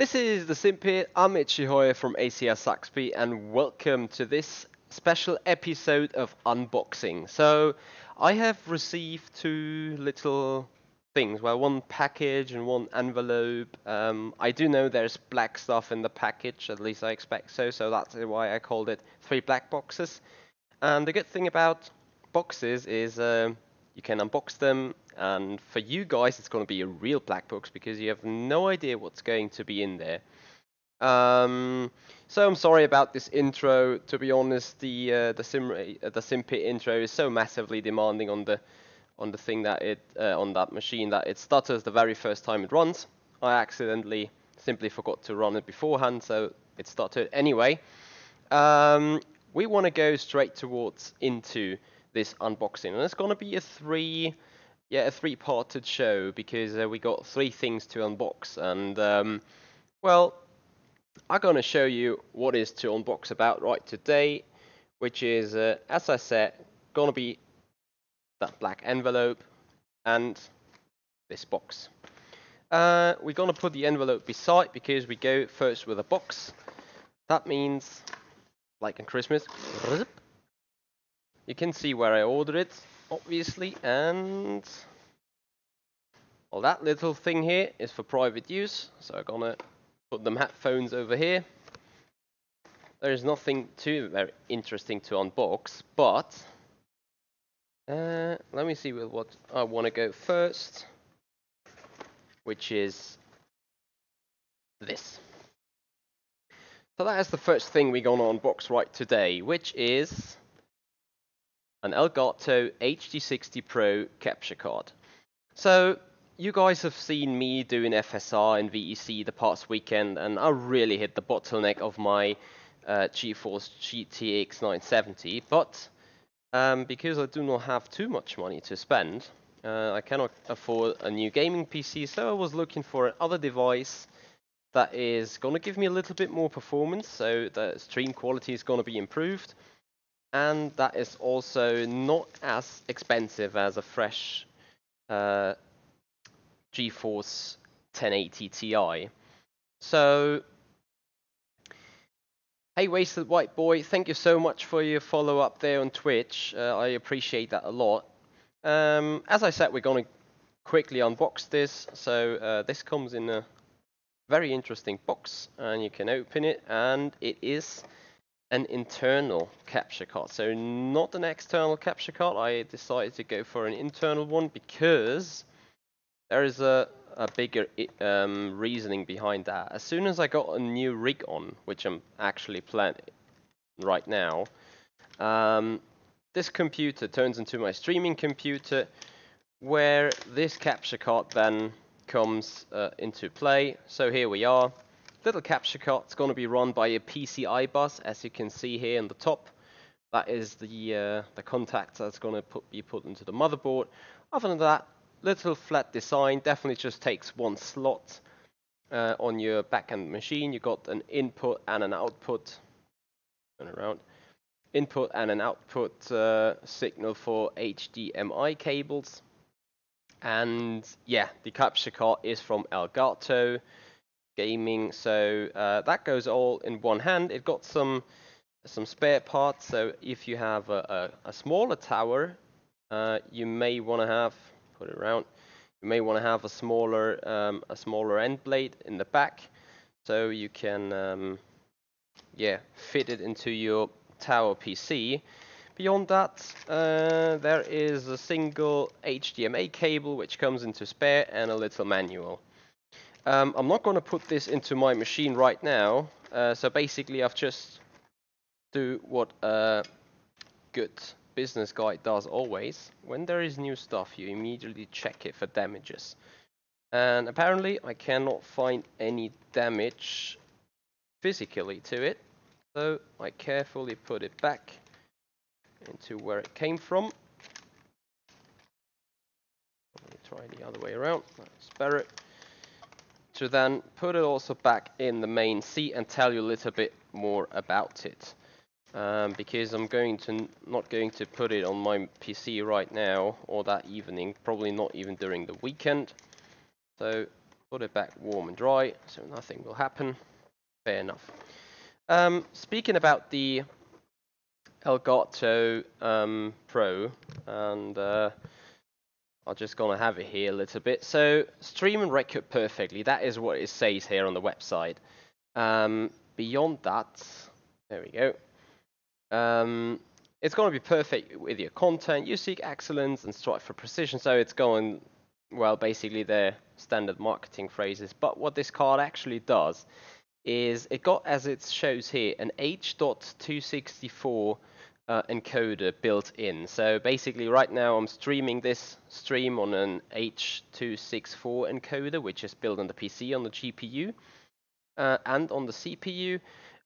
This is the Simpit. I'm Michi from ACR Zakspeed, and welcome to this special episode of unboxing. So, I have received two little things. Well, one package and one envelope. I do know there's black stuff in the package, at least I expect so. So that's why I called it 3 black boxes. And the good thing about boxes is you can unbox them, and for you guys it's going to be a real black box because you have no idea what's going to be in there. So I'm sorry about this intro. To be honest, the Simpit intro is so massively demanding on the thing that on that machine that it stutters the very first time it runs. I accidentally simply forgot to run it beforehand, so it stuttered anyway. We want to go straight towards into this unboxing, and it's going to be a three-parted show because we got three things to unbox, and well, I'm going to show you what is to unbox about right today, which is, as I said, going to be that black envelope and this box. We're going to put the envelope beside because we go first with a box. That means, like in Christmas, you can see where I ordered it, obviously, and well, that little thing here is for private use, so I'm gonna put the headphones over here. There's nothing too very interesting to unbox, but let me see with what I want to go first, which is this. So that is the first thing we're gonna unbox right today, which is an Elgato HD60 Pro capture card. So you guys have seen me doing FSR and VEC the past weekend, and I really hit the bottleneck of my GeForce GTX 970. But because I do not have too much money to spend, I cannot afford a new gaming PC. So I was looking for another device that is going to give me a little bit more performance, so the stream quality is going to be improved, and that is also not as expensive as a fresh GeForce 1080 Ti. So, hey Wasted White Boy, thank you so much for your follow up there on Twitch. I appreciate that a lot. As I said, we're going to quickly unbox this. So this comes in a very interesting box, and you can open it, and it is an internal capture card. So not an external capture card. I decided to go for an internal one because there is a bigger reasoning behind that. As soon as I got a new rig on, which I'm actually planning right now, this computer turns into my streaming computer, where this capture card then comes into play. So here we are. Little capture card. It's going to be run by a PCI bus, as you can see here on the top. That is the contact that's going to be put into the motherboard. Other than that, little flat design. Definitely just takes one slot on your back-end machine. You got an input and an output. Turn around. Input and an output signal for HDMI cables. And yeah, the capture card is from Elgato Gaming, so that goes all in one hand. It got some spare parts, so if you have a smaller tower, you may want to have, put it around, you may want to have a smaller end blade in the back, so you can yeah, fit it into your tower PC. Beyond that, there is a single HDMI cable which comes into spare, and a little manual. I'm not going to put this into my machine right now, so basically I've just do what a good business guy does always. When there is new stuff, you immediately check it for damages. And apparently I cannot find any damage physically to it, so I carefully put it back into where it came from. Let me try the other way around. Spare it. To then put it also back in the main seat and tell you a little bit more about it. Because I'm not going to put it on my PC right now or that evening, probably not even during the weekend. So Put it back warm and dry, so nothing will happen. Fair enough. Speaking about the Elgato Pro, and I'm just gonna have it here a little bit. So stream and record perfectly. That is what it says here on the website. Beyond that, there we go. It's gonna be perfect with your content. You seek excellence and strive for precision. So it's going, well, basically their standard marketing phrases. But what this card actually does is it got, as it shows here, an H.264 encoder built in. So basically right now I'm streaming this stream on an H.264 encoder, which is built on the PC, on the GPU, and on the CPU.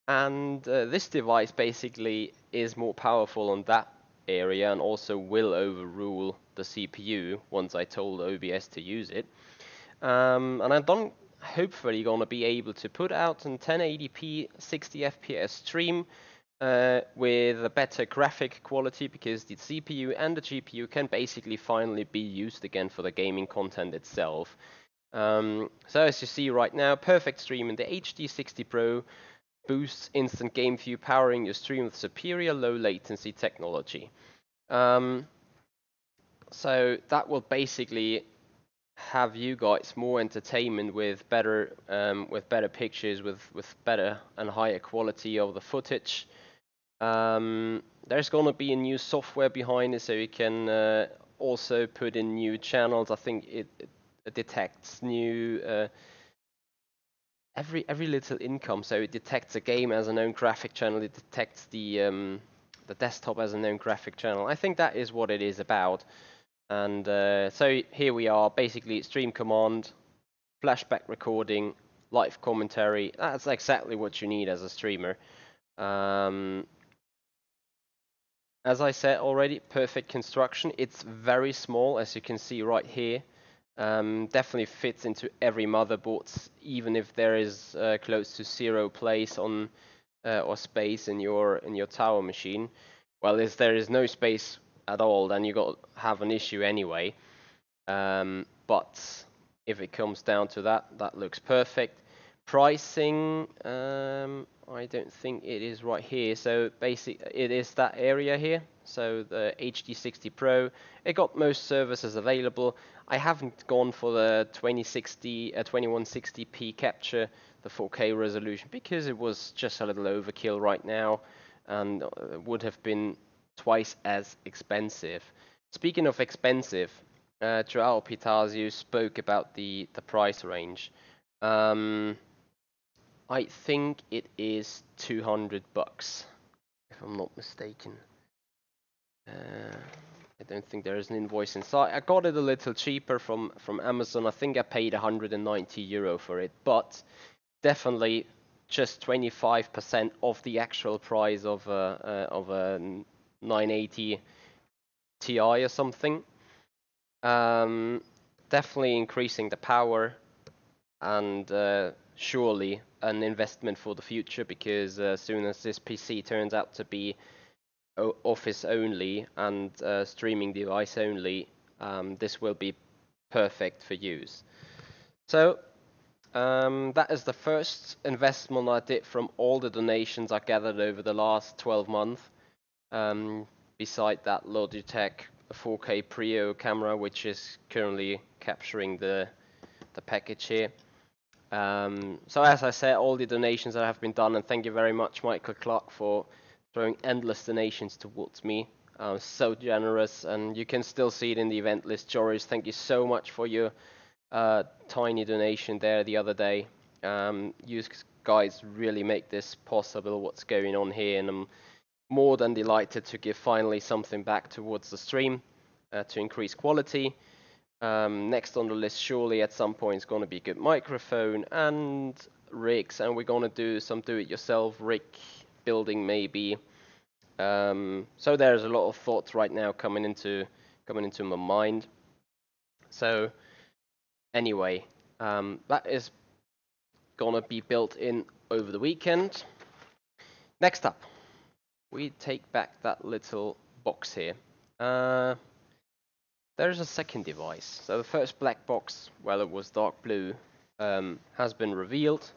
And this device basically is more powerful on that area and also will overrule the CPU once I told OBS to use it. And I'm hopefully going to be able to put out an 1080p 60 FPS stream with a better graphic quality, because the CPU and the GPU can basically finally be used again for the gaming content itself. So as you see right now, perfect stream in the HD60 Pro boosts instant game view, powering your stream with superior low latency technology. So that will basically have you guys more entertainment with better pictures, with better and higher quality of the footage. There's gonna be a new software behind it, so you can also put in new channels. I think it detects new every little income. So it detects a game as a known graphic channel. It detects the desktop as a known graphic channel. I think that is what it is about. And so here we are, basically stream command, flashback recording, live commentary. That's exactly what you need as a streamer. As I said already, perfect construction. It's very small, as you can see right here. Definitely fits into every motherboard, even if there is close to zero place on or space in your tower machine. Well, if there is no space at all, then you got have an issue anyway. But if it comes down to that, that looks perfect. Pricing, I don't think it is right here. So it is that area here. So the HD60 Pro, it got most services available. I haven't gone for the 2160p capture, the 4K resolution, because it was just a little overkill right now, and would have been twice as expensive. Speaking of expensive, Joao Pitazio spoke about the price range. I think it is $200, if I'm not mistaken. I don't think there is an invoice inside. I got it a little cheaper from Amazon. I think I paid €190 for it, but definitely just 25% of the actual price of a 980 Ti or something. Definitely increasing the power, and surely an investment for the future, because as soon as this PC turns out to be office only and streaming device only, this will be perfect for use. So that is the first investment I did from all the donations I gathered over the last 12 months. Beside that, Logitech 4K Prio camera, which is currently capturing the package here. So as I said, all the donations that have been done, and thank you very much, Michael Clark, for throwing endless donations towards me. So generous, and you can still see it in the event list. Joris, thank you so much for your tiny donation there the other day. You guys really make this possible, what's going on here, and I'm more than delighted to give finally something back towards the stream to increase quality. Next on the list, surely at some point, is going to be a good microphone and rigs, and we're going to do some do-it-yourself rig building maybe. So there's a lot of thoughts right now coming into my mind. So anyway, that is gonna be built in over the weekend. Next up, we take back that little box here. There's a second device. So the first black box, well, it was dark blue. has been revealed,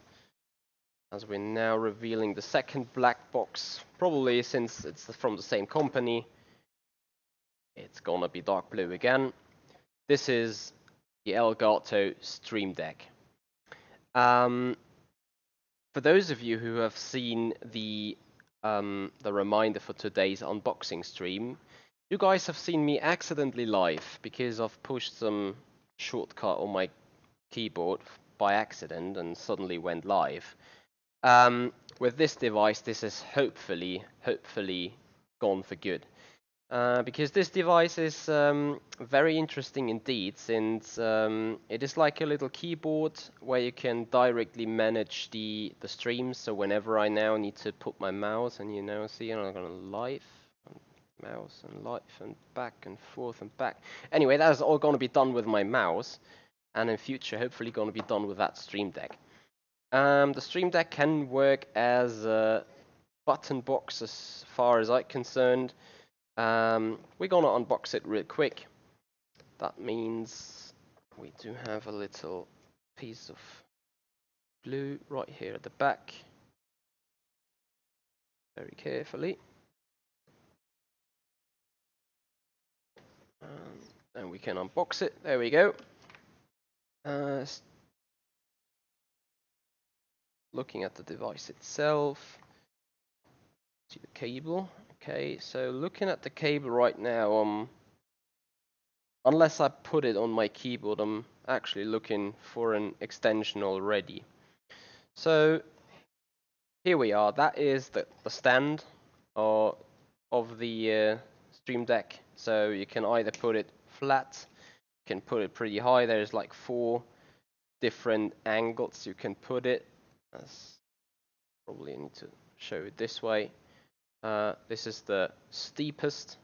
as we're now revealing the second black box. Probably since it's from the same company, it's gonna be dark blue again. This is the Elgato Stream Deck. For those of you who have seen the reminder for today's unboxing stream, you guys have seen me accidentally live because I've pushed some shortcut on my keyboard by accident and suddenly went live. With this device, this is hopefully gone for good. Because this device is very interesting indeed, since it is like a little keyboard where you can directly manage the streams. So whenever I now need to put my mouse, and you now see I'm gonna live, mouse and live and back and forth and back. Anyway, that is all gonna be done with my mouse, and in future hopefully gonna be done with that Stream Deck. The Stream Deck can work as a button box as far as I'm concerned. We're gonna unbox it real quick. That means we do have a little piece of glue right here at the back. Very carefully. And we can unbox it. There we go. Looking at the device itself. See the cable. Okay, so looking at the cable right now, unless I put it on my keyboard, I'm actually looking for an extension already. So here we are. That is the stand of the Stream Deck. So you can either put it flat, you can put it pretty high. There's like 4 different angles you can put it. Probably need to show it this way. This is the steepest,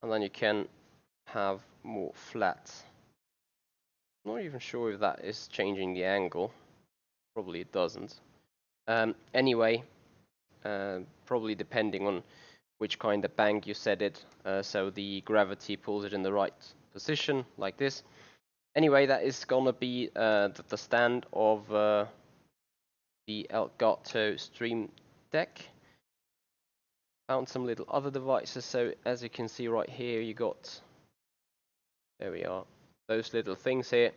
and then you can have more flat. Not even sure if that is changing the angle. Probably it doesn't. Anyway, probably depending on which kind of bank you set it, so the gravity pulls it in the right position, like this. Anyway, that is gonna be the stand of the Elgato Stream Deck. Found some little other devices, so as you can see right here, you got, there we are, those little things here,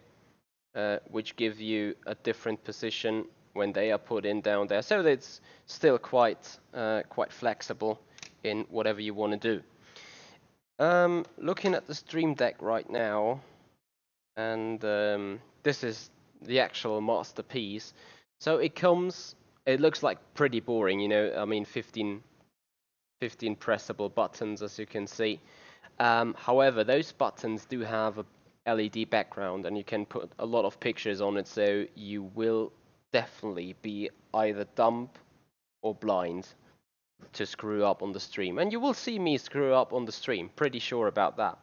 which give you a different position when they are put in down there. So it's still quite flexible in whatever you want to do. Looking at the Stream Deck right now, and this is the actual masterpiece. So it looks like pretty boring, you know. I mean, 15 pressable buttons, as you can see. However, those buttons do have a LED background, and you can put a lot of pictures on it, so you will definitely be either dumb or blind to screw up on the stream. And you will see me screw up on the stream, pretty sure about that.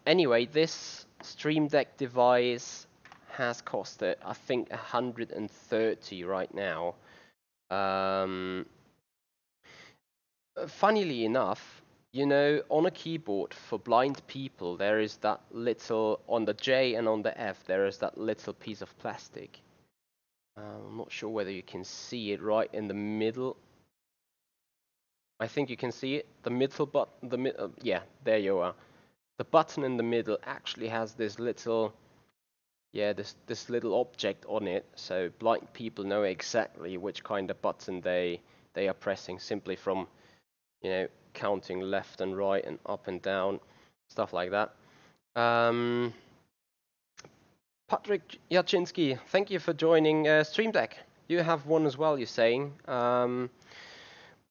Anyway, this Stream Deck device has costed, I think, 130 right now. Funnily enough, you know, on a keyboard for blind people, there is that little, on the J and on the F, there is that little piece of plastic. I'm not sure whether you can see it right in the middle. I think you can see it. The middle button, yeah, there you are. The button in the middle actually has this little, yeah, this little object on it, so blind people know exactly which kind of button they are pressing simply from, you know, counting left and right and up and down, stuff like that. Patrick Jaczynski, thank you for joining Stream Deck. You have one as well, you're saying.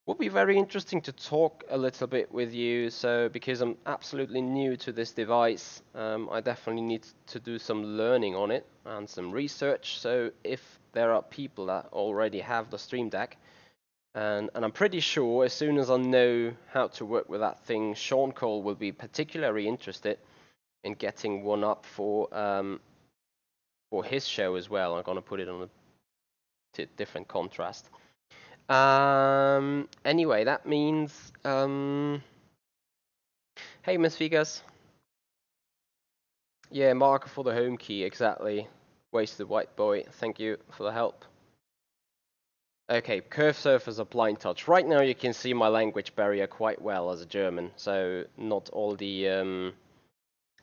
Would be very interesting to talk a little bit with you, so because I'm absolutely new to this device, I definitely need to do some learning on it and some research. So if there are people that already have the Stream Deck, and I'm pretty sure as soon as I know how to work with that thing, Sean Cole will be particularly interested in getting one up for his show as well. I'm gonna put it on a different contrast. Anyway, that means hey, Miss Vegas. Yeah, marker for the home key, exactly. Wasted white boy, thank you for the help. Okay, curve surface or blind touch. Right now you can see my language barrier quite well as a German, so not all the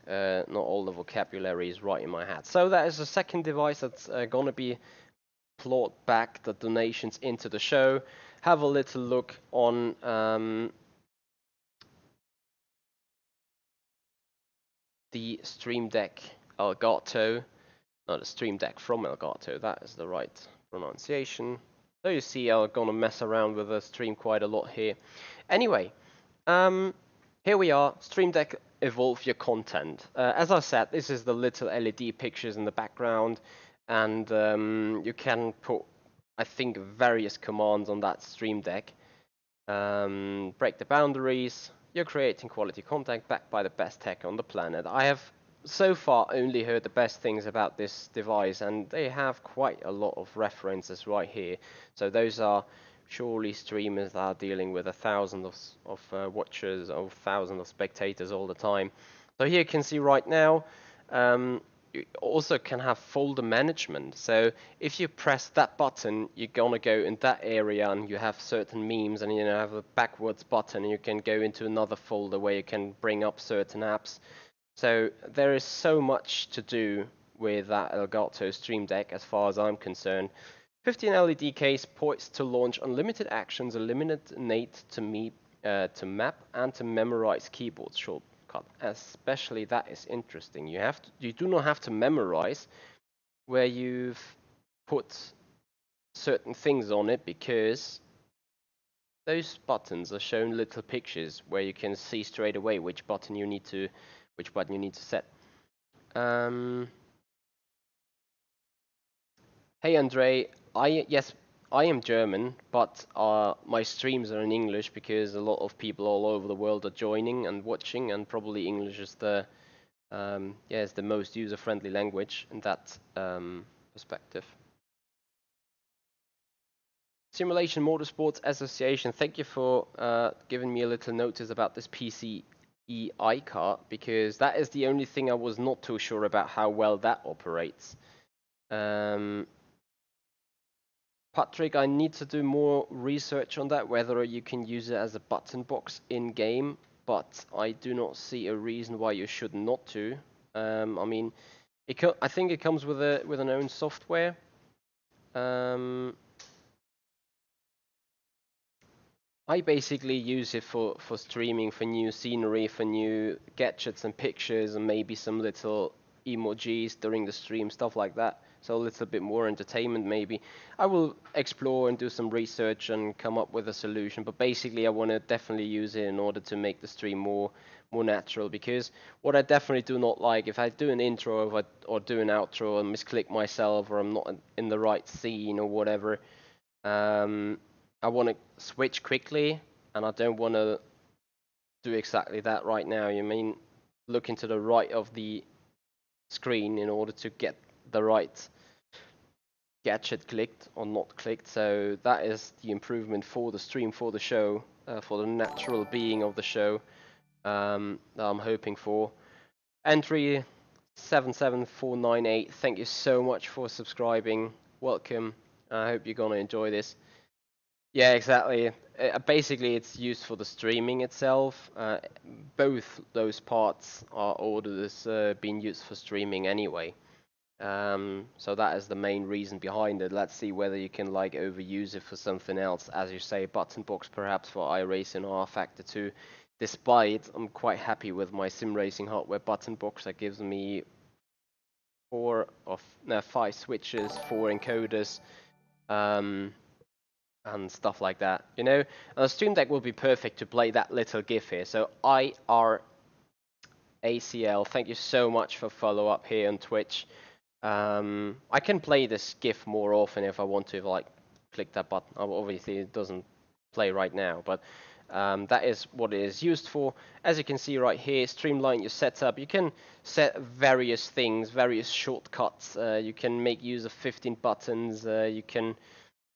vocabulary is right in my head. So that is the second device that's gonna be plot back the donations into the show. Have a little look on the Stream Deck Elgato, not a Stream Deck from Elgato, that is the right pronunciation. So you see I'm gonna mess around with the stream quite a lot here. Anyway, here we are, Stream Deck evolve your content. As I said, this is the little LED pictures in the background, and you can put, I think, various commands on that Stream Deck. Break the boundaries. You're creating quality content backed by the best tech on the planet. I have so far only heard the best things about this device, and they have quite a lot of references right here. So those are surely streamers that are dealing with thousands of watchers or thousands of spectators all the time. So here you can see right now, you also can have folder management. So if you press that button, you're gonna go in that area and you have certain memes, and you have a backwards button and you can go into another folder where you can bring up certain apps. So there is so much to do with that Elgato Stream Deck as far as I'm concerned. 15 LED case poised to launch unlimited actions, eliminate to map and to memorize keyboard shortcut. Especially that is interesting. You do not have to memorize where you've put certain things on it, because those buttons are shown little pictures where you can see straight away which button you need to set. Hey Andre, yes, I am German, but my streams are in English because a lot of people all over the world are joining and watching, and probably English is the is the most user-friendly language in that perspective. Simulation Motorsports Association, thank you for giving me a little notice about this PCE iCart, because that is the only thing I was not too sure about how well that operates. Patrick, I need to do more research on that, whether you can use it as a button box in-game, but I do not see a reason why you should not to. I mean, I think it comes with an own software. I basically use it for streaming, for new scenery, for new gadgets and pictures, and maybe some little emojis during the stream, stuff like that. So a little bit more entertainment maybe. I will explore and do some research and come up with a solution, but basically I want to definitely use it in order to make the stream more natural, because what I definitely do not like, if I do an intro or do an outro and misclick myself, or I'm not in the right scene or whatever, I want to switch quickly, and I don't want to do exactly that right now. You mean looking to the right of the screen in order to get the right gadget clicked or not clicked. So that is the improvement for the stream, for the show, for the natural being of the show, that I'm hoping for. Entry 77498, thank you so much for subscribing. Welcome. I hope you're gonna enjoy this. Yeah, exactly. Basically, it's used for the streaming itself. Both those parts are ordered as being used for streaming anyway. So that is the main reason behind it. Let's see whether you can like overuse it for something else. As you say, button box perhaps for iRacing or rFactor 2. Despite, I'm quite happy with my sim racing hardware button box that gives me 5 switches, 4 encoders. And stuff like that, you know. And the Stream Deck will be perfect to play that little GIF here. So IRACL, thank you so much for follow up here on Twitch. I can play this GIF more often if I want to, like click that button. Obviously, it doesn't play right now, but that is what it is used for. As you can see right here, streamline your setup. You can set various things, various shortcuts. You can make use of 15 buttons. You can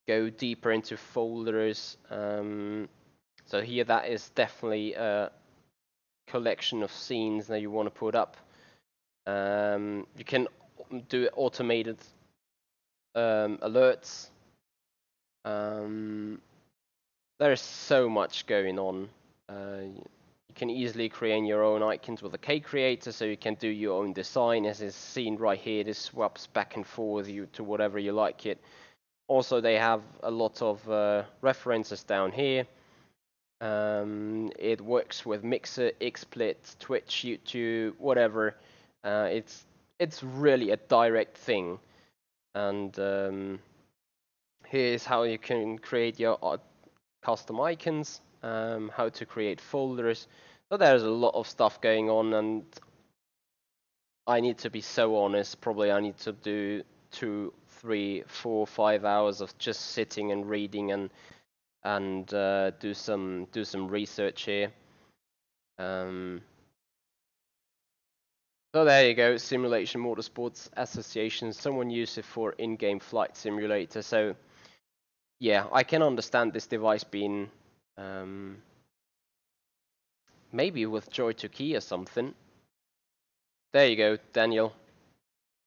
go deeper into folders. So here that is definitely a collection of scenes that you want to put up. You can do automated alerts. There's so much going on. You can easily create your own icons with a K creator, so you can do your own design. As is seen right here, this swaps back and forth to whatever you like it. Also, they have a lot of references down here. It works with Mixer, XSplit, Twitch, YouTube, whatever. It's really a direct thing. And here's how you can create your custom icons, how to create folders. So there's a lot of stuff going on, and I need to be so honest. Probably I need to do 2, 3, 4, 5 hours of just sitting and reading and do some research here. So there you go, Simulation Motorsports Association. Someone used it for in-game flight simulator. So yeah, I can understand this device being maybe with Joy2Key or something. There you go, Daniel.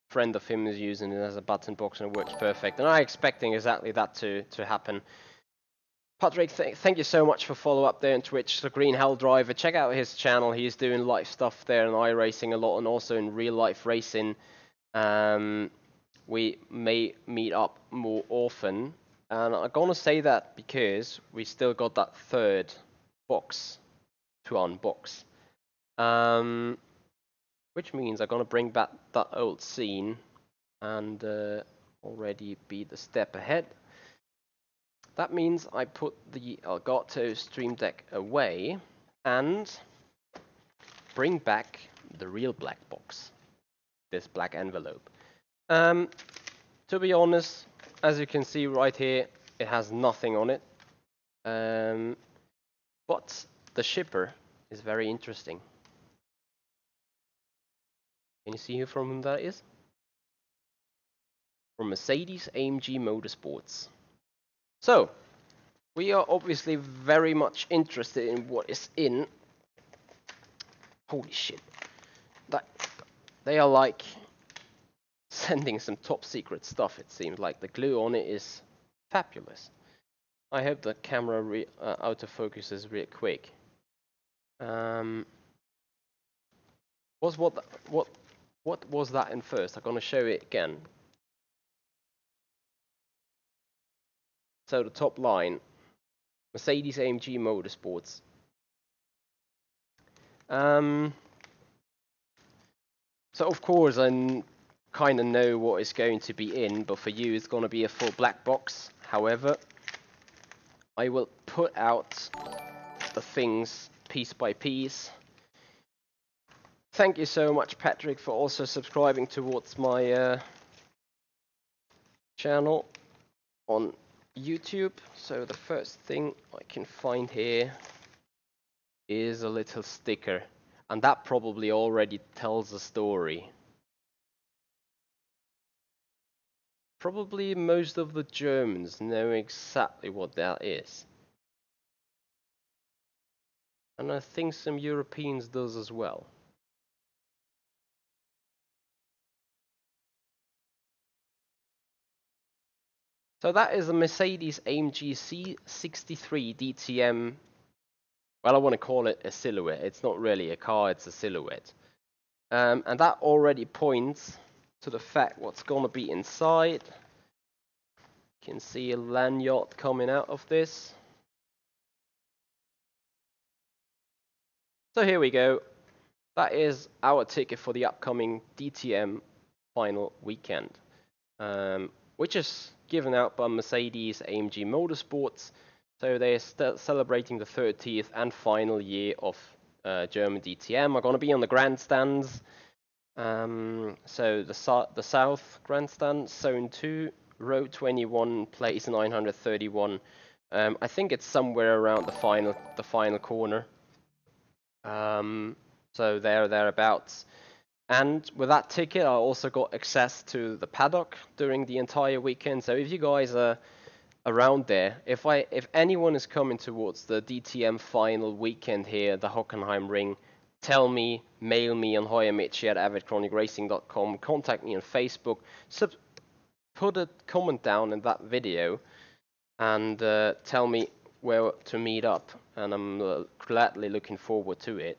Friend of him is using it as a button box and it works perfect. And I'm expecting exactly that to happen. Patrick, thank you so much for follow up there on Twitch. The Green Hell Driver, check out his channel. He's doing live stuff there in iRacing a lot, and also in real life racing. We may meet up more often, and I'm gonna say that because we still got that third box to unbox, which means I'm gonna bring back that old scene and already be the step ahead. That means I put the Elgato Stream Deck away and bring back the real black box, this black envelope. To be honest, as you can see right here, it has nothing on it. But the shipper is very interesting. Can you see from whom that is? From Mercedes-AMG Motorsports. So, we are obviously very much interested in what is in. Holy shit. They are like sending some top secret stuff, it seems like. The glue on it is fabulous. I hope the camera autofocuses real quick. What was that in first? I'm gonna show it again. So the top line, Mercedes-AMG Motorsports. So of course I kind of know what is going to be in, but for you it's going to be a full black box. However, I will put out the things piece by piece. Thank you so much, Patrick, for also subscribing towards my channel on YouTube. So the first thing I can find here is a little sticker, and that probably already tells a story. Probably most of the Germans know exactly what that is. And I think some Europeans does as well. So that is a Mercedes-AMG C63 DTM. Well, I want to call it a silhouette. It's not really a car, it's a silhouette. And that already points to the fact what's going to be inside. You can see a lanyard coming out of this. So here we go. That is our ticket for the upcoming DTM final weekend, which is given out by Mercedes-AMG Motorsports. So they're celebrating the 30th and final year of German DTM. Are going to be on the grandstands. So the South grandstand, Zone 2, row 21, place 931. I think it's somewhere around the final corner. So thereabouts. And with that ticket, I also got access to the paddock during the entire weekend. So if you guys are around there, if anyone is coming towards the DTM final weekend here, the Hockenheim Ring, tell me, mail me on hiamichi@avidchronicracing.com, contact me on Facebook, put a comment down in that video, and tell me where to meet up, and I'm gladly looking forward to it.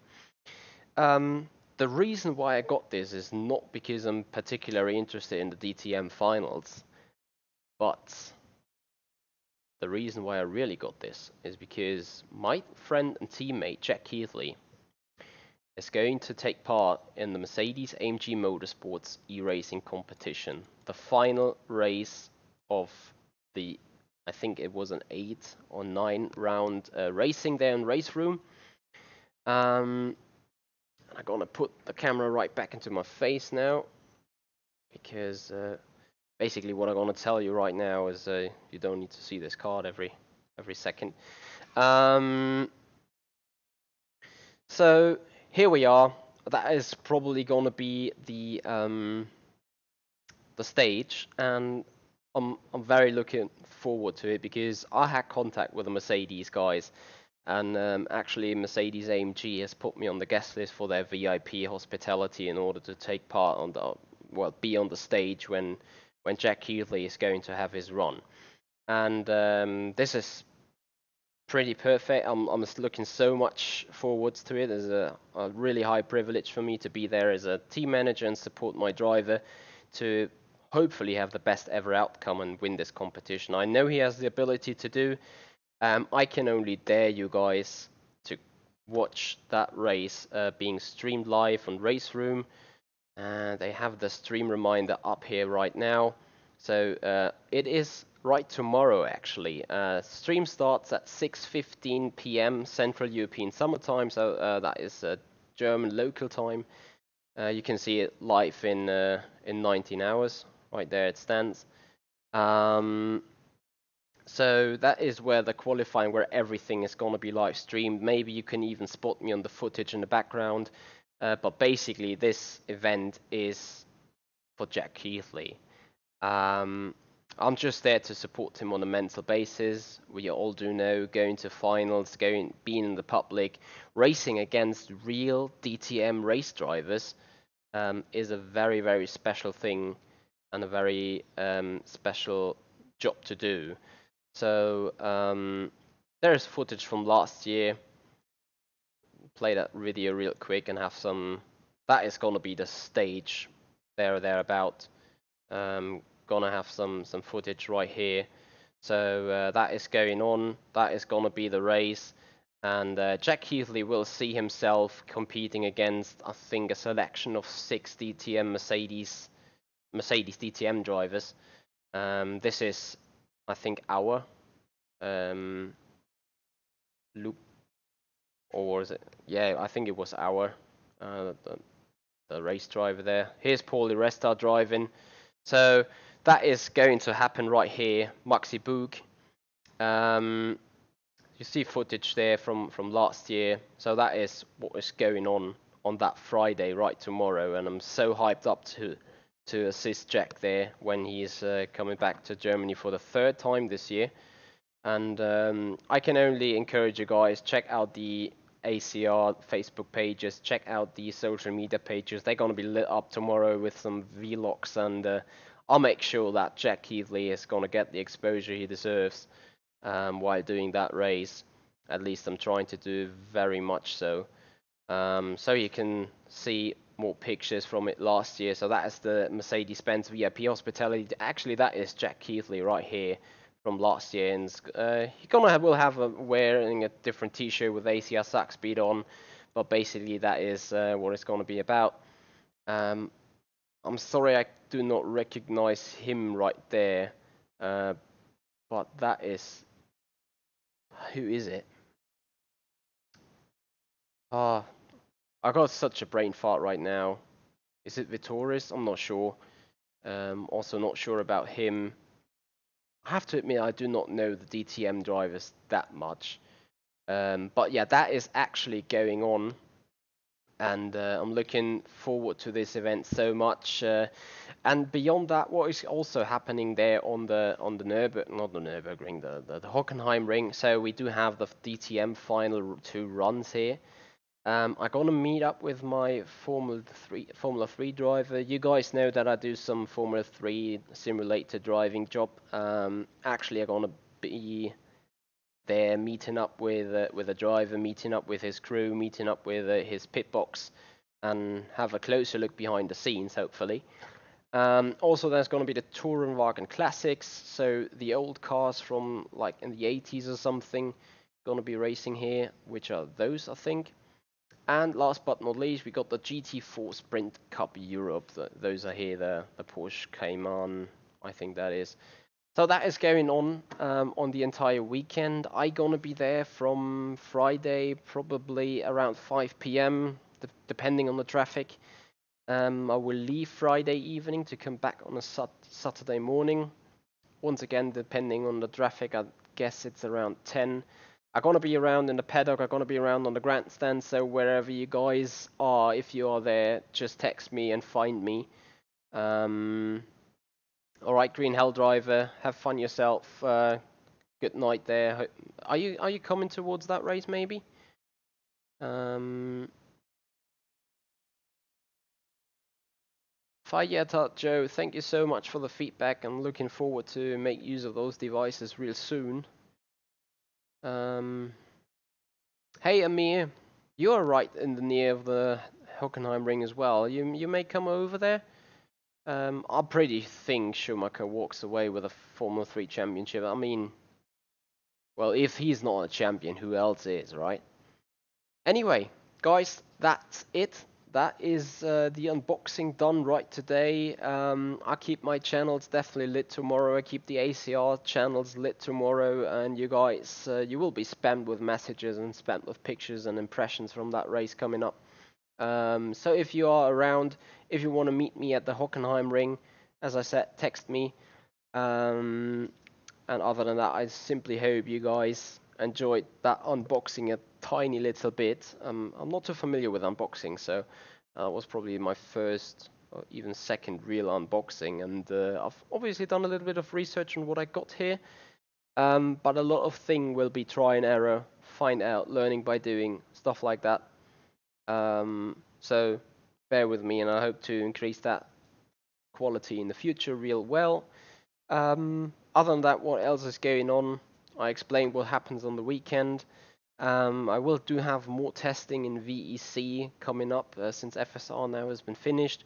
The reason why I got this is not because I'm particularly interested in the DTM finals, but the reason why I really got this is because my friend and teammate Jack Keithley is going to take part in the Mercedes-AMG Motorsports e-racing competition, the final race of the, I think it was an 8 or 9 round racing there in race room. I'm gonna put the camera right back into my face now, because basically what I'm gonna tell you right now is you don't need to see this card every second. So here we are. That is probably gonna be the stage, and I'm very looking forward to it, because I had contact with the Mercedes guys, and actually Mercedes AMG has put me on the guest list for their VIP hospitality in order to take part on the, well, be on the stage when Jack Keithley is going to have his run. And this is pretty perfect. I'm looking so much forwards to it. It's a really high privilege for me to be there as a team manager and support my driver to hopefully have the best ever outcome and win this competition. I know he has the ability to do. I can only dare you guys to watch that race being streamed live on Race Room. They have the stream reminder up here right now. So it is right tomorrow, actually. Stream starts at 6:15 p.m. Central European Summer Time, so that is German local time. You can see it live in 19 hours. Right there it stands. So that is where the qualifying, where everything is going to be live streamed. Maybe you can even spot me on the footage in the background. But basically, this event is for Jack Keithley. I'm just there to support him on a mental basis. We all do know going to finals, being in the public, racing against real DTM race drivers is a very, very special thing and a very special job to do. So there's footage from last year. Play that video real quick and have some. That is gonna be the stage there or thereabout. Gonna have some footage right here. So that is going on. That is gonna be the race, and Jack Keithley will see himself competing against, I think, a selection of 6 DTM Mercedes DTM drivers. This is, I think, our loop, or was it? Yeah, I think it was our the race driver there. Here's Paul di Resta driving. So that is going to happen right here. Maxi Boog. You see footage there from last year. So that is what is going on that Friday, right tomorrow, and I'm so hyped up to assist Jack there when he's coming back to Germany for the 3rd time this year. And I can only encourage you guys, check out the ACR Facebook pages, check out the social media pages. They're going to be lit up tomorrow with some vlogs, and I'll make sure that Jack Keithley is going to get the exposure he deserves while doing that race. At least I'm trying to do very much so. So you can see more pictures from it last year. So that is the Mercedes-Benz VIP hospitality. Actually, that is Jack Keithley right here from last year, and he will have wearing a different T-shirt with ACR Zakspeed on, but basically that is what it's going to be about. I'm sorry I do not recognize him right there, but that is, who is it? I got such a brain fart right now. Is it Vittoris? I'm not sure. Also not sure about him. I have to admit, I do not know the DTM drivers that much. But yeah, that is actually going on. And I'm looking forward to this event so much. And beyond that, what is also happening there on the Nürburgring, the Hockenheim ring. So we do have the DTM final 2 runs here. I'm gonna meet up with my Formula 3 driver. You guys know that I do some Formula 3 simulator driving job. Actually, I'm gonna be there meeting up with a driver, meeting up with his crew, meeting up with his pit box, and have a closer look behind the scenes, hopefully. Also, there's going to be the Tourenwagen Classics, so the old cars from like in the 80s or something, going to be racing here, which are those, I think. And last but not least, we got the GT4 Sprint Cup Europe. Those are here, the Porsche Cayman, I think that is. So that is going on the entire weekend. I gonna be there from Friday, probably around 5 p.m., depending on the traffic. I will leave Friday evening to come back on a Saturday morning. Once again, depending on the traffic, I guess it's around 10. I'm gonna be around in the paddock, I'm gonna be around on the grandstand, so wherever you guys are, if you are there, just text me and find me. Alright, Green Hell Driver, have fun yourself. Good night there. Are you coming towards that race maybe? Fayeta Joe, thank you so much for the feedback. I'm looking forward to make use of those devices real soon. Hey Amir, you're right in the near of the Hockenheim ring as well. You may come over there. I pretty think Schumacher walks away with a Formula 3 championship. I mean, well, if he's not a champion, who else is, right? Anyway, guys, that's it. That is the unboxing done right today. I keep my channels definitely lit tomorrow. I keep the ACR channels lit tomorrow, and you guys, you will be spammed with messages and spammed with pictures and impressions from that race coming up. So if you are around, if you want to meet me at the Hockenheim ring, as I said, text me. And other than that, I simply hope you guys enjoyed that unboxing a tiny little bit. I'm not too familiar with unboxing, so that was probably my first or even second real unboxing, and I've obviously done a little bit of research on what I got here, but a lot of thing will be try and error, find out, learning by doing, stuff like that. So bear with me, and I hope to increase that quality in the future real well. Other than that, what else is going on? I explained what happens on the weekend. I will have more testing in VEC coming up since FSR now has been finished.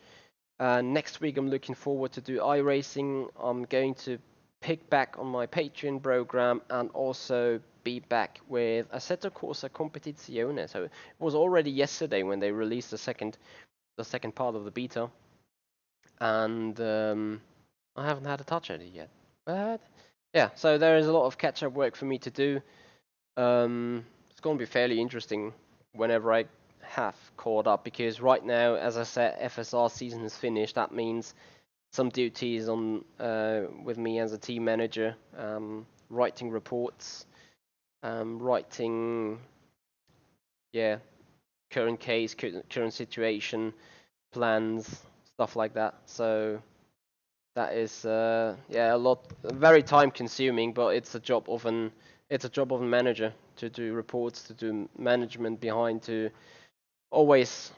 Next week I'm looking forward to do iRacing. I'm going to pick back on my Patreon program and also be back with Assetto Corsa Competizione. So it was already yesterday when they released the second part of the beta, and I haven't had a touch at it yet. But yeah, so there is a lot of catch-up work for me to do. It's going to be fairly interesting whenever I have caught up, because right now, as I said, FSR season is finished. That means some duties on with me as a team manager, writing reports, writing, yeah, current case, current situation, plans, stuff like that. So that is yeah, very time consuming, but it's a job of a manager to do reports, to do management behind, to always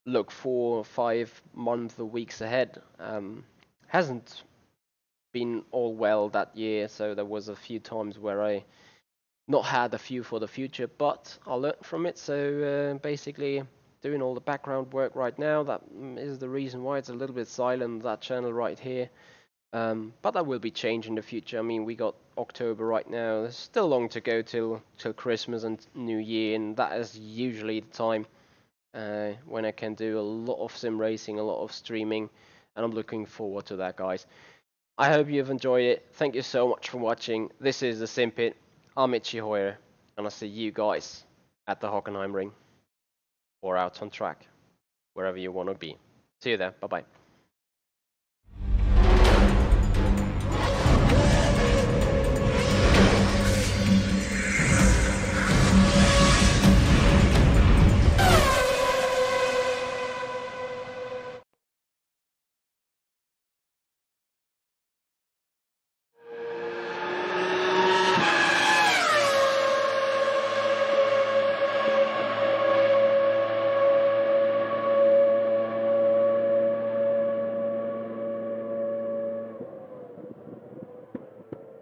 look 4 or 5 months or weeks ahead. Hasn't been all well that year, so there was a few times where I not had a few for the future, but I learned from it. So basically doing all the background work right now. That is the reason why it's a little bit silent, that channel right here. But that will be changed in the future. I mean, we got October right now. There's still long to go till Christmas and New Year, and that is usually the time when I can do a lot of sim racing, a lot of streaming, and I'm looking forward to that, guys. I hope you've enjoyed it. Thank you so much for watching. This is the Simpit. I'm Michi, and I'll see you guys at the Hockenheim ring or out on track, wherever you want to be. See you there. Bye bye.